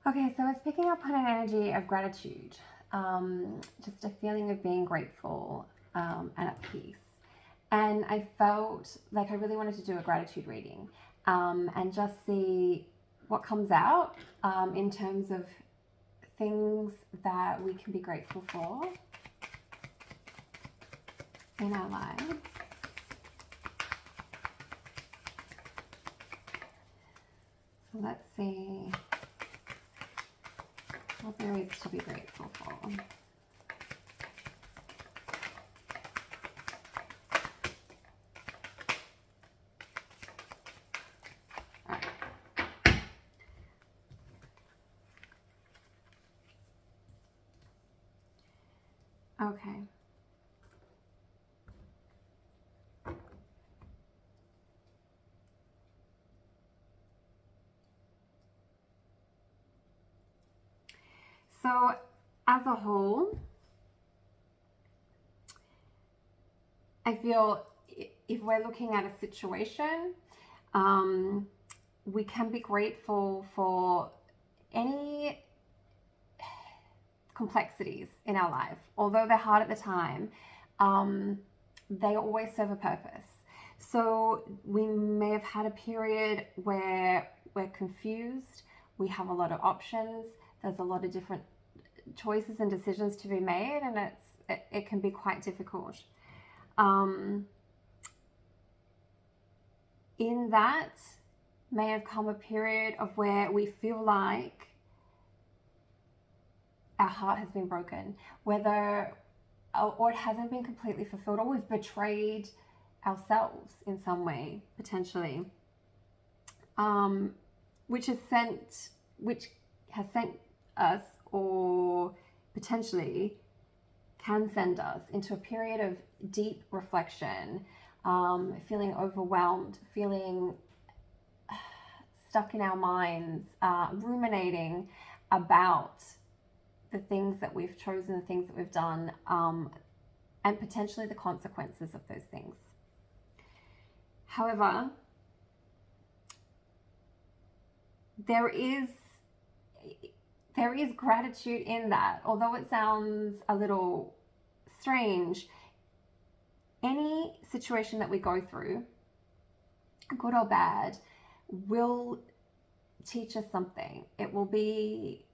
Okay, so I was picking up on an energy of gratitude, just a feeling of being grateful and at peace. And I felt like I really wanted to do a gratitude reading and just see what comes out in terms of things that we can be grateful for in our lives. So let's see what there is to be grateful for. Okay. So as a whole, I feel if we're looking at a situation, we can be grateful for any complexities in our life. Although they're hard at the time, they always serve a purpose. So we may have had a period where we're confused, we have a lot of options, there's a lot of different choices and decisions to be made, and it can be quite difficult. In that may have come a period of where we feel like our heart has been broken, whether or it hasn't been completely fulfilled, or we've betrayed ourselves in some way, potentially, which has sent us, or potentially can send us, into a period of deep reflection, feeling overwhelmed, feeling stuck in our minds, ruminating about the things that we've chosen, the things that we've done, and potentially the consequences of those things. However, there is gratitude in that. Although it sounds a little strange, any situation that we go through, good or bad, will teach us something. It will be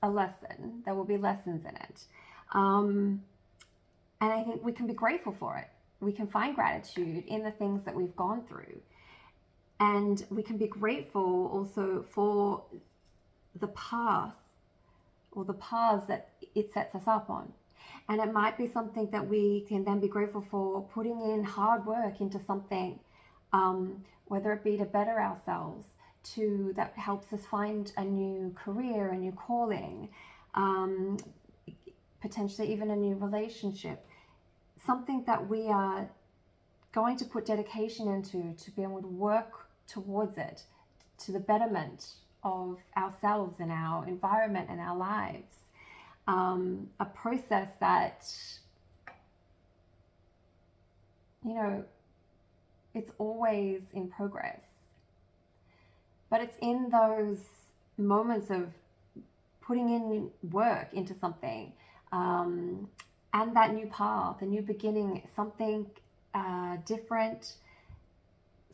a lesson. There will be lessons in it. And I think we can be grateful for it. We can find gratitude in the things that we've gone through. And we can be grateful also for the path or the paths that it sets us up on. And it might be something that we can then be grateful for putting in hard work into something, whether it be to better ourselves, that helps us find a new career, a new calling, potentially even a new relationship, something that we are going to put dedication into to be able to work towards it, to the betterment of ourselves and our environment and our lives. A process that, it's always in progress. But it's in those moments of putting in work into something, and that new path, a new beginning, something different,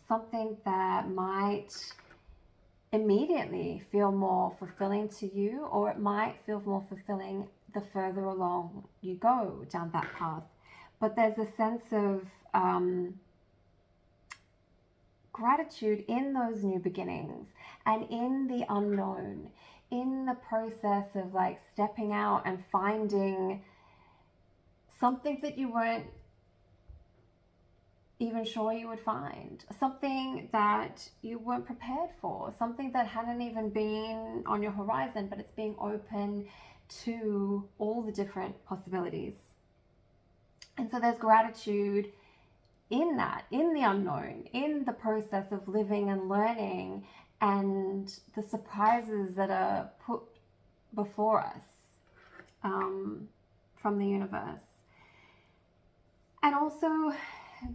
something that might immediately feel more fulfilling to you, or it might feel more fulfilling the further along you go down that path. But there's a sense of gratitude in those new beginnings and in the unknown, in the process of like stepping out and finding something that you weren't even sure you would find, something that you weren't prepared for, something that hadn't even been on your horizon, but it's being open to all the different possibilities. And so there's gratitude in that, in the unknown, in the process of living and learning, and the surprises that are put before us from the universe. And also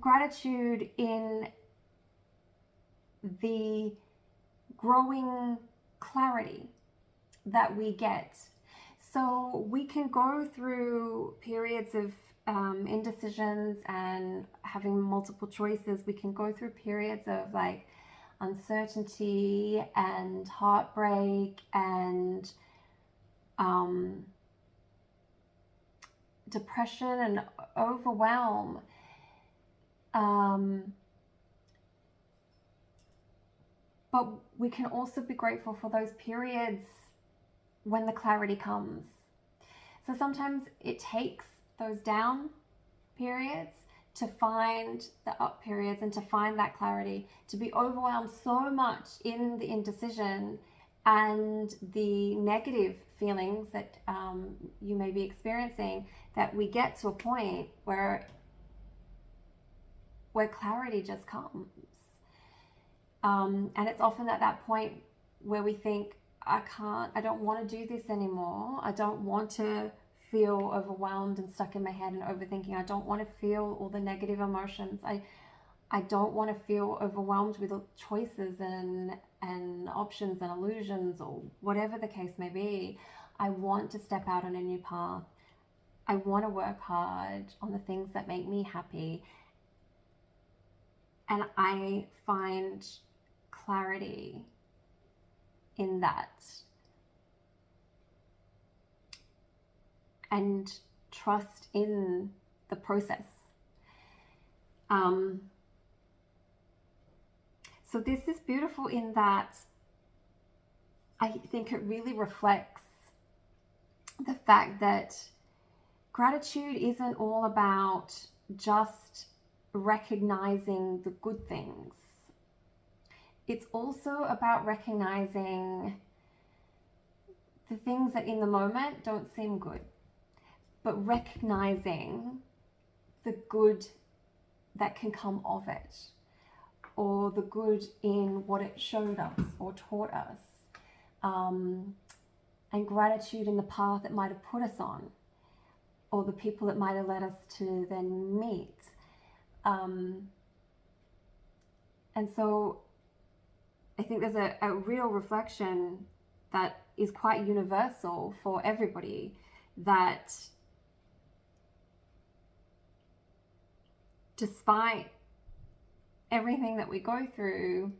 gratitude in the growing clarity that we get. So we can go through periods of indecisions and having multiple choices. We can go through periods of like uncertainty and heartbreak and depression and overwhelm. But we can also be grateful for those periods when the clarity comes. So sometimes it takes those down periods to find the up periods and to find that clarity, to be overwhelmed so much in the indecision and the negative feelings that you may be experiencing, that we get to a point where clarity just comes. And it's often at that point where we think, I don't want to do this anymore. I don't want to feel overwhelmed and stuck in my head and overthinking. I don't want to feel all the negative emotions. I don't want to feel overwhelmed with choices and options and illusions, or whatever the case may be. I want to step out on a new path. I want to work hard on the things that make me happy. And I find clarity in that. And trust in the process. So this is beautiful in that I think it really reflects the fact that gratitude isn't all about just recognizing the good things. It's also about recognizing the things that in the moment don't seem good, but recognizing the good that can come of it, or the good in what it showed us or taught us, and gratitude in the path it might have put us on, or the people it might have led us to then meet. And so I think there's a real reflection that is quite universal for everybody, that despite everything that we go through,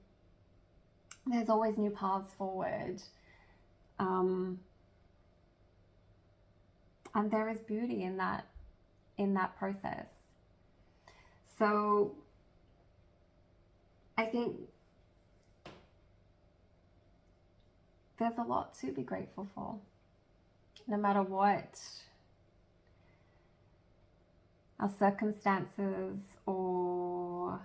there's always new paths forward. And there is beauty in that process. So I think there's a lot to be grateful for, no matter what our circumstances or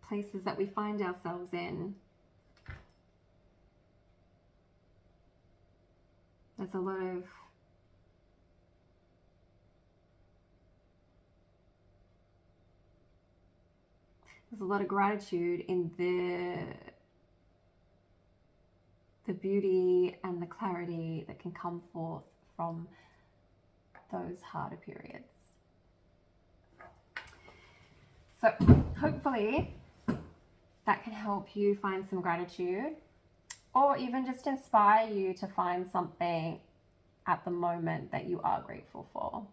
places that we find ourselves in. There's a lot of gratitude in the beauty and the clarity that can come forth from those harder periods. So hopefully that can help you find some gratitude, or even just inspire you to find something at the moment that you are grateful for.